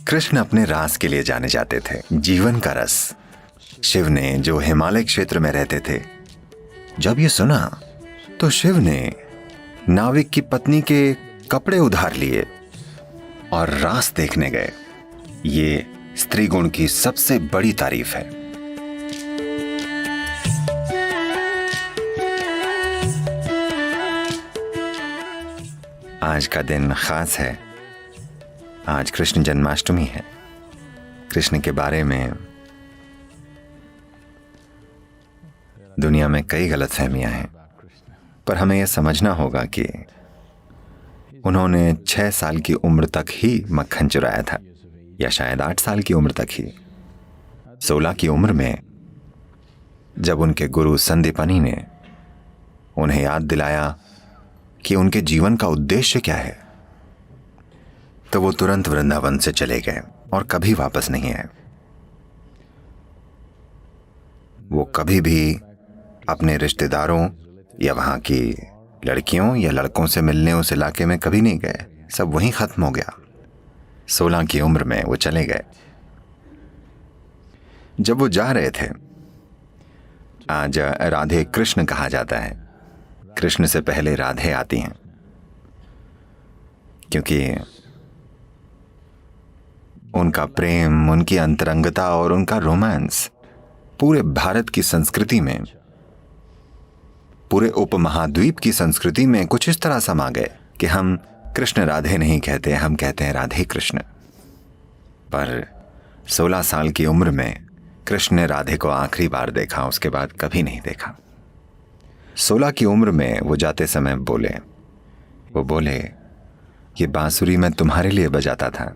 कृष्ण अपने रास के लिए जाने जाते थे, जीवन का रस। शिव ने, जो हिमालय क्षेत्र में रहते थे, जब ये सुना तो शिव ने नाविक की पत्नी के कपड़े उधार लिए और रास देखने गए। ये स्त्री गुण की सबसे बड़ी तारीफ है। आज का दिन खास है। आज कृष्ण जन्माष्टमी है। कृष्ण के बारे में दुनिया में कई गलतफहमियां हैं, पर हमें यह समझना होगा कि उन्होंने 6 साल की उम्र तक ही मक्खन चुराया था, या शायद 8 साल की उम्र तक ही। 16 की उम्र में जब उनके गुरु संदीपनी ने उन्हें याद दिलाया कि उनके जीवन का उद्देश्य क्या है, तो वो तुरंत वृंदावन से चले गए और कभी वापस नहीं आए। वो कभी भी अपने रिश्तेदारों या वहां की लड़कियों या लड़कों से मिलने उस इलाके में कभी नहीं गए। सब वहीं खत्म हो गया। 16 की उम्र में वो चले गए। जब वो जा रहे थे, आज राधे कृष्ण कहा जाता है। कृष्ण से पहले राधे आती हैं, क्योंकि उनका प्रेम, उनकी अंतरंगता और उनका रोमांस पूरे भारत की संस्कृति में, पूरे उपमहाद्वीप की संस्कृति में कुछ इस तरह समा गए कि हम कृष्ण राधे नहीं कहते, हम कहते हैं राधे कृष्ण। पर 16 साल की उम्र में कृष्ण ने राधे को आखिरी बार देखा, उसके बाद कभी नहीं देखा। 16 की उम्र में वो जाते समय वो बोले, ये बांसुरी मैं तुम्हारे लिए बजाता था,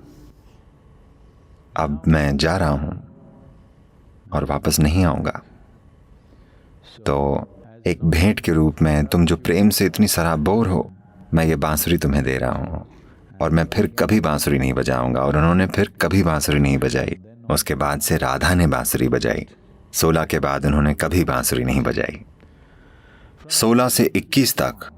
अब मैं जा रहा हूं और वापस नहीं आऊंगा। तो एक भेंट के रूप में, तुम जो प्रेम से इतनी सराबोर हो, मैं ये बांसुरी तुम्हें दे रहा हूं और मैं फिर कभी बांसुरी नहीं बजाऊंगा। और उन्होंने फिर कभी बांसुरी नहीं बजाई। उसके बाद से राधा ने बांसुरी बजाई। 16 के बाद उन्होंने कभी बांसुरी नहीं बजाई। 16 से 21 तक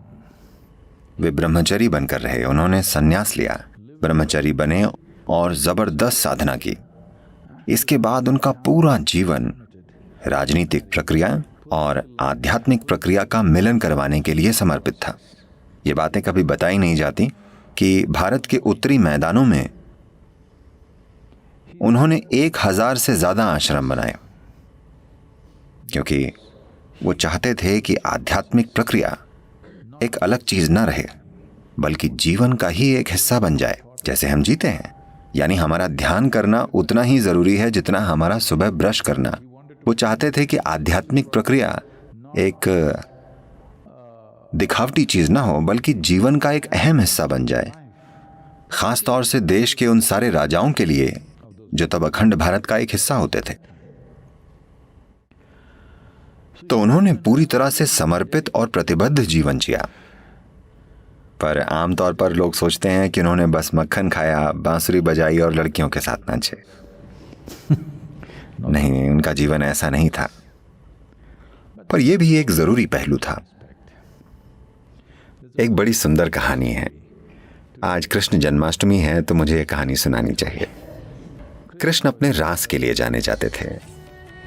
वे ब्रह्मचारी बनकर रहे। उन्होंने संन्यास लिया, ब्रह्मचारी बने और जबरदस्त साधना की। इसके बाद उनका पूरा जीवन राजनीतिक प्रक्रिया और आध्यात्मिक प्रक्रिया का मिलन करवाने के लिए समर्पित था। ये बातें कभी बताई नहीं जाती कि भारत के उत्तरी मैदानों में उन्होंने 1000 से ज्यादा आश्रम बनाए, क्योंकि वो चाहते थे कि आध्यात्मिक प्रक्रिया एक अलग चीज न रहे, बल्कि जीवन का ही एक हिस्सा बन जाए। जैसे हम जीते हैं, यानी हमारा ध्यान करना उतना ही जरूरी है जितना हमारा सुबह ब्रश करना। वो चाहते थे कि आध्यात्मिक प्रक्रिया एक दिखावटी चीज ना हो, बल्कि जीवन का एक अहम हिस्सा बन जाए। खास तौर से देश के उन सारे राजाओं के लिए जो तब अखंड भारत का एक हिस्सा होते थे। तो उन्होंने पूरी तरह से समर्पित और प्रतिबद्ध जीवन जिया। पर आमतौर पर लोग सोचते हैं कि उन्होंने बस मक्खन खाया, बांसुरी बजाई और लड़कियों के साथ नाचे। नहीं, उनका जीवन ऐसा नहीं था। पर यह भी एक जरूरी पहलू था। एक बड़ी सुंदर कहानी है। आज कृष्ण जन्माष्टमी है, तो मुझे यह कहानी सुनानी चाहिए। कृष्ण अपने रास के लिए जाने जाते थे।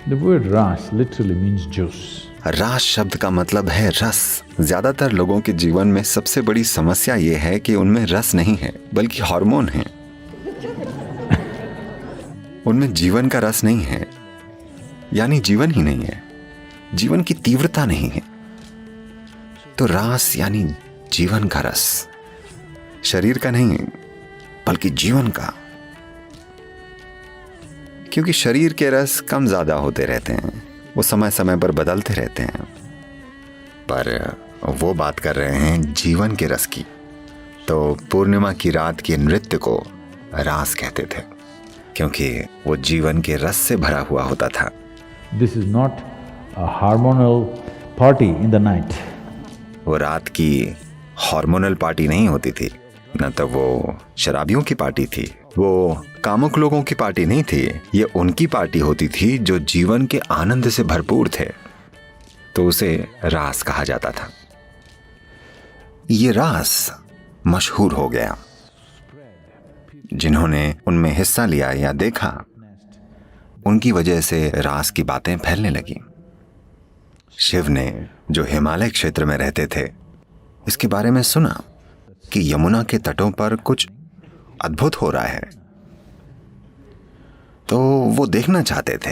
The word ras literally means juice. रास शब्द का मतलब है रस। ज्यादातर लोगों के जीवन में सबसे बड़ी समस्या यह है कि उनमें रस नहीं है, बल्कि हार्मोन है। उनमें जीवन का रस नहीं है, यानी जीवन ही नहीं है, जीवन की तीव्रता नहीं है। तो रास यानी जीवन का रस, शरीर का नहीं बल्कि जीवन का। क्योंकि शरीर के रस कम ज्यादा होते रहते हैं, वो समय समय पर बदलते रहते हैं। पर वो बात कर रहे हैं जीवन के रस की। तो पूर्णिमा की रात के नृत्य को रास कहते थे, क्योंकि वो जीवन के रस से भरा हुआ होता था। This is not a hormonal party in the night. वो रात की हार्मोनल पार्टी नहीं होती थी, न तो वो शराबियों की पार्टी थी, वो कामुक लोगों की पार्टी नहीं थी। ये उनकी पार्टी होती थी जो जीवन के आनंद से भरपूर थे। तो उसे रास कहा जाता था। ये रास मशहूर हो गया। जिन्होंने उनमें हिस्सा लिया या देखा, उनकी वजह से रास की बातें फैलने लगी। शिव ने, जो हिमालय क्षेत्र में रहते थे, इसके बारे में सुना कि यमुना के तटों पर कुछ अद्भुत हो रहा है, तो वो देखना चाहते थे,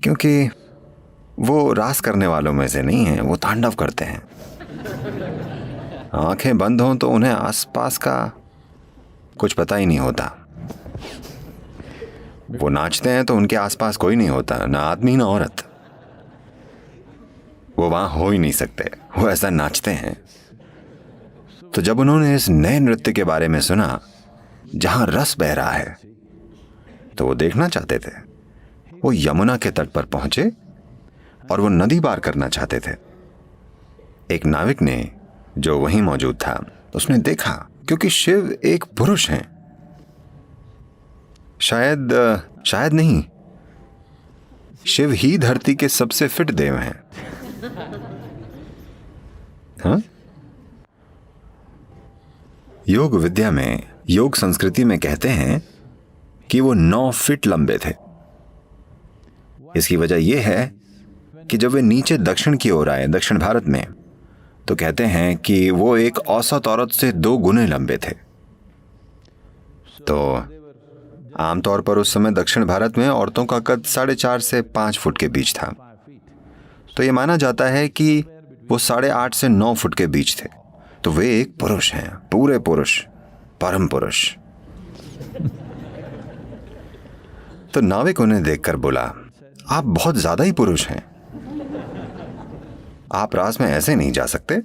क्योंकि वो रास करने वालों में से नहीं है, वो तांडव करते हैं। आंखें बंद हों तो उन्हें आसपास का कुछ पता ही नहीं होता। वो नाचते हैं तो उनके आसपास कोई नहीं होता, ना आदमी ना औरत। वो वहां हो ही नहीं सकते, वो ऐसा नाचते हैं। तो जब उन्होंने इस नए नृत्य के बारे में सुना जहां रस बह रहा है, तो वो देखना चाहते थे। वो यमुना के तट पर पहुंचे और वो नदी पार करना चाहते थे। एक नाविक ने, जो वहीं मौजूद था, उसने देखा, क्योंकि शिव एक पुरुष हैं, शायद नहीं, शिव ही धरती के सबसे फिट देव हैं। हाँ? योग विद्या में, योग संस्कृति में कहते हैं कि वो 9 फीट लंबे थे। इसकी वजह यह है कि जब वे नीचे दक्षिण की ओर आए, दक्षिण भारत में, तो कहते हैं कि वो एक औसत औरत से 2 गुने लंबे थे। तो आमतौर पर उस समय दक्षिण भारत में औरतों का कद 4.5 से 5 फुट के बीच था। तो ये माना जाता है कि वो 8.5 से 9 फुट के बीच थे। तो वे एक पुरुष हैं, पूरे पुरुष, परम पुरुष। तो नाविक उन्हें देखकर बोला, आप बहुत ज्यादा ही पुरुष हैं, आप रास में ऐसे नहीं जा सकते।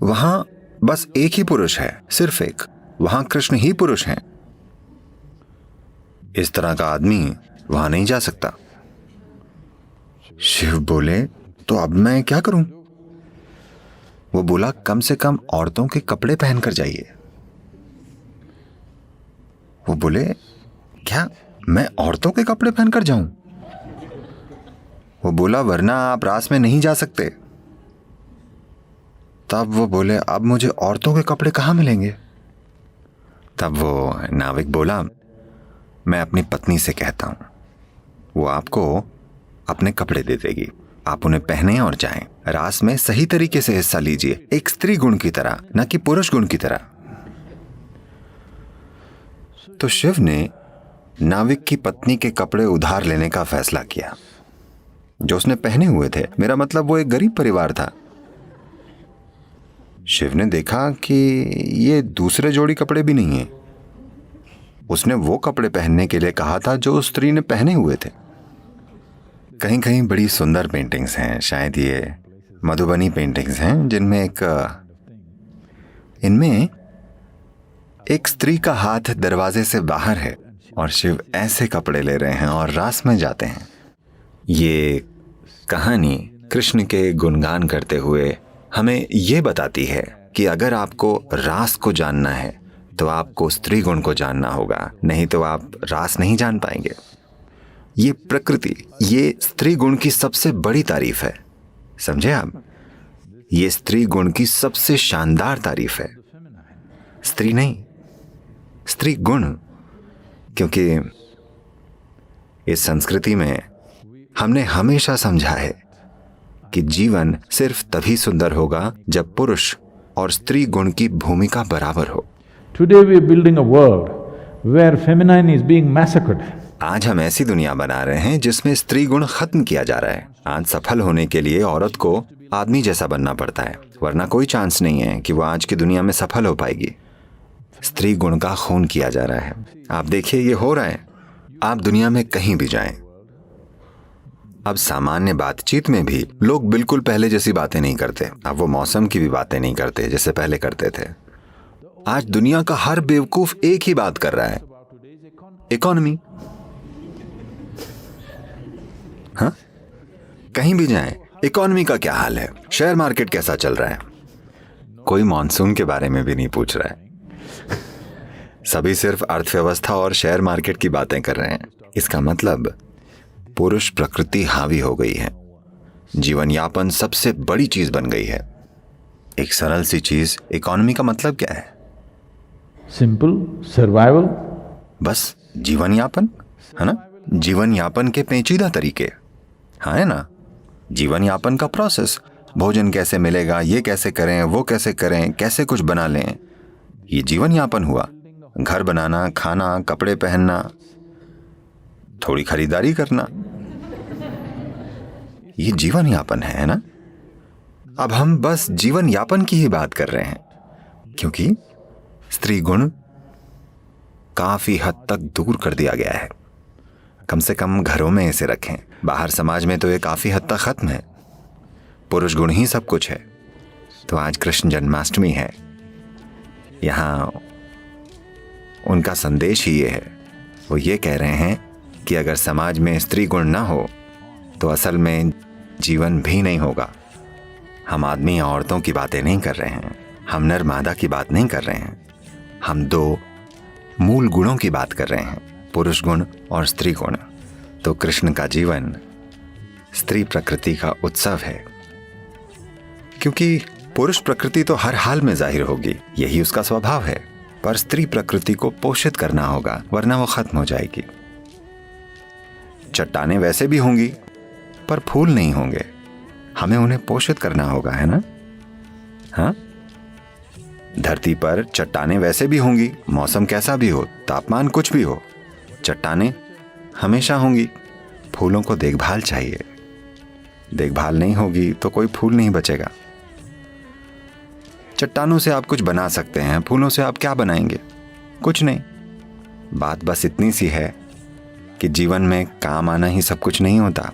वहां बस एक ही पुरुष है, सिर्फ एक, वहां कृष्ण ही पुरुष हैं। इस तरह का आदमी वहां नहीं जा सकता। शिव बोले, तो अब मैं क्या करूं? वो बोला, कम से कम औरतों के कपड़े पहनकर जाइए। वो बोले, क्या मैं औरतों के कपड़े पहनकर जाऊं? वो बोला, वरना आप रास में नहीं जा सकते। तब वो बोले, अब मुझे औरतों के कपड़े कहां मिलेंगे? तब वो नाविक बोला, मैं अपनी पत्नी से कहता हूं, वो आपको अपने कपड़े दे देगी, आप उन्हें पहने और जाएं। रास में सही तरीके से हिस्सा लीजिए, एक स्त्री गुण की तरह, न कि पुरुष गुण की तरह। तो शिव ने नाविक की पत्नी के कपड़े उधार लेने का फैसला किया, जो उसने पहने हुए थे। मेरा मतलब, वो एक गरीब परिवार था। शिव ने देखा कि ये दूसरे जोड़ी कपड़े भी नहीं है। उसने वो कपड़े पहनने के लिए कहा था जो उस स्त्री ने पहने हुए थे। कहीं कहीं बड़ी सुंदर पेंटिंग्स हैं, शायद ये मधुबनी पेंटिंग्स हैं, जिनमें इनमें एक स्त्री का हाथ दरवाजे से बाहर है और शिव ऐसे कपड़े ले रहे हैं और रास में जाते हैं। ये कहानी कृष्ण के गुणगान करते हुए हमें ये बताती है कि अगर आपको रास को जानना है तो आपको स्त्री गुण को जानना होगा, नहीं तो आप रास नहीं जान पाएंगे। ये प्रकृति, ये स्त्री गुण की सबसे बड़ी तारीफ है, समझे आप? ये स्त्री गुण की सबसे शानदार तारीफ है, स्त्री नहीं, स्त्री गुण। क्योंकि इस संस्कृति में हमने हमेशा समझा है कि जीवन सिर्फ तभी सुंदर होगा जब पुरुष और स्त्री गुण की भूमिका बराबर हो। Today we are building a world where feminine is being massacred. आज हम ऐसी दुनिया बना रहे हैं जिसमें स्त्री गुण खत्म किया जा रहा है। आज सफल होने के लिए औरत को आदमी जैसा बनना पड़ता है, वरना कोई चांस नहीं है कि वो आज की दुनिया में सफल हो पाएगी। स्त्री गुण का खून किया जा रहा है। आप देखिए, ये हो रहा है। आप दुनिया में कहीं भी जाएं, अब सामान्य बातचीत में भी लोग बिल्कुल पहले जैसी बातें नहीं करते। अब वो मौसम की भी बातें नहीं करते जैसे पहले करते थे। आज दुनिया का हर बेवकूफ एक ही बात कर रहा है, इकोनॉमी। हाँ, कहीं भी जाएं, इकोनॉमी का क्या हाल है, शेयर मार्केट कैसा चल रहा है। कोई मॉनसून के बारे में भी नहीं पूछ रहा है। सभी सिर्फ अर्थव्यवस्था और शेयर मार्केट की बातें कर रहे हैं। इसका मतलब पुरुष प्रकृति हावी हो गई है। जीवन यापन सबसे बड़ी चीज बन गई है। एक सरल सी चीज, इकोनॉमी का मतलब क्या है? simple survival. बस जीवन यापन, है ना? जीवन यापन के पेचीदा तरीके, हाँ, है ना? जीवन यापन का प्रोसेस, भोजन कैसे मिलेगा, ये कैसे करें, वो कैसे करें, कैसे कुछ बना लें, ये जीवन यापन हुआ। घर बनाना, खाना, कपड़े पहनना, थोड़ी खरीदारी करना, ये जीवन यापन है ना? अब हम बस जीवन यापन की ही बात कर रहे हैं, क्योंकि स्त्री गुण काफी हद तक दूर कर दिया गया है। कम से कम घरों में इसे रखें, बाहर समाज में तो ये काफी हद तक खत्म है। पुरुष गुण ही सब कुछ है। तो आज कृष्ण जन्माष्टमी है, यहां उनका संदेश ही ये है। वो ये कह रहे हैं कि अगर समाज में स्त्री गुण ना हो तो असल में जीवन भी नहीं होगा। हम आदमी या औरतों की बातें नहीं कर रहे हैं, हम नर मादा की बात नहीं कर रहे हैं, हम दो मूल गुणों की बात कर रहे हैं, पुरुष गुण और स्त्री गुण। तो कृष्ण का जीवन स्त्री प्रकृति का उत्सव है, क्योंकि पुरुष प्रकृति तो हर हाल में जाहिर होगी, यही उसका स्वभाव है, पर स्त्री प्रकृति को पोषित करना होगा, वरना वो खत्म हो जाएगी। चट्टानें वैसे भी होंगी पर फूल नहीं होंगे, हमें उन्हें पोषित करना होगा, है ना? हाँ, धरती पर चट्टानें वैसे भी होंगी, मौसम कैसा भी हो, तापमान कुछ भी हो, चट्टानें हमेशा होंगी। फूलों को देखभाल चाहिए, देखभाल नहीं होगी तो कोई फूल नहीं बचेगा। चट्टानों से आप कुछ बना सकते हैं, फूलों से आप क्या बनाएंगे? कुछ नहीं। बात बस इतनी सी है कि जीवन में काम आना ही सब कुछ नहीं होता।